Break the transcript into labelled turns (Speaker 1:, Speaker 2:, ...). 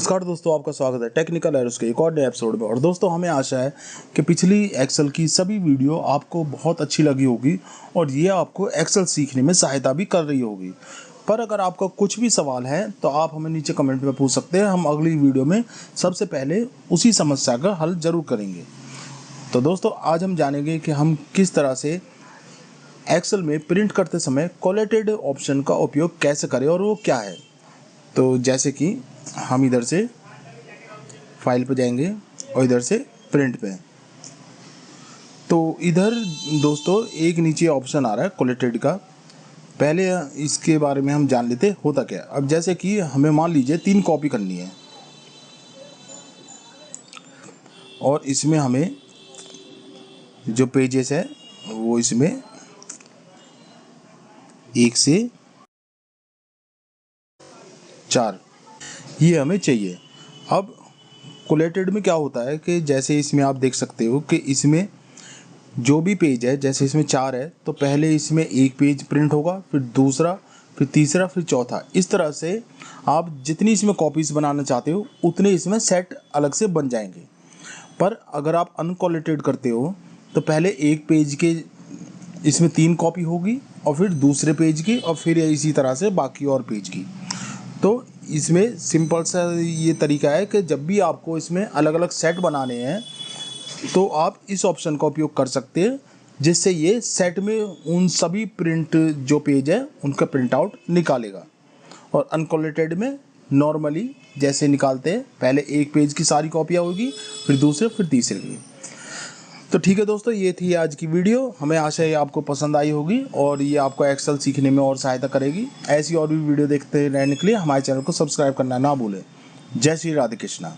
Speaker 1: नमस्कार दोस्तों, आपका स्वागत है टेक्निकल एरोस के एक और नए एपिसोड में। और दोस्तों, हमें आशा है कि पिछली एक्सेल की सभी वीडियो आपको बहुत अच्छी लगी होगी और ये आपको एक्सेल सीखने में सहायता भी कर रही होगी। पर अगर आपका कुछ भी सवाल है तो आप हमें नीचे कमेंट में पूछ सकते हैं। हम अगली वीडियो में सबसे पहले उसी समस्या का हल जरूर करेंगे। तो दोस्तों, आज हम जानेंगे कि हम किस तरह से एक्सेल में प्रिंट करते समय कोलेटेड ऑप्शन का उपयोग कैसे करें और वो क्या है। तो जैसे कि हम इधर से फाइल पे जाएंगे और इधर से प्रिंट पे। तो इधर दोस्तों एक नीचे ऑप्शन आ रहा है कोलेटेड का। पहले इसके बारे में हम जान लेते होता क्या। अब जैसे कि हमें मान लीजिए 3 कॉपी करनी है और इसमें हमें जो पेजेस है वो इसमें 1 से 4 ये हमें चाहिए। अब कोलेटेड में क्या होता है कि जैसे इसमें आप देख सकते हो कि इसमें जो भी पेज है, जैसे इसमें 4 है तो पहले इसमें एक पेज प्रिंट होगा, फिर दूसरा, फिर तीसरा, फिर चौथा। इस तरह से आप जितनी इसमें कॉपीज़ बनाना चाहते हो उतने इसमें सेट अलग से बन जाएंगे। पर अगर आप अनकोलेटेड करते हो तो पहले एक पेज के इसमें 3 कॉपी होगी और फिर दूसरे पेज की और फिर इसी तरह से बाकी और पेज की। तो इसमें सिंपल सा ये तरीका है कि जब भी आपको इसमें अलग अलग सेट बनाने हैं तो आप इस ऑप्शन का उपयोग कर सकते हैं, जिससे ये सेट में उन सभी प्रिंट जो पेज है उनका प्रिंट आउट निकालेगा। और अनकोलेटेड में नॉर्मली जैसे निकालते हैं, पहले एक पेज की सारी कॉपियाँ होगी, फिर दूसरे, फिर तीसरे की। तो ठीक है दोस्तों, ये थी आज की वीडियो। हमें आशा है आपको पसंद आई होगी और ये आपको एक्सेल सीखने में और सहायता करेगी। ऐसी और भी वीडियो देखते रहने के लिए हमारे चैनल को सब्सक्राइब करना ना भूलें। जय श्री राधे कृष्णा।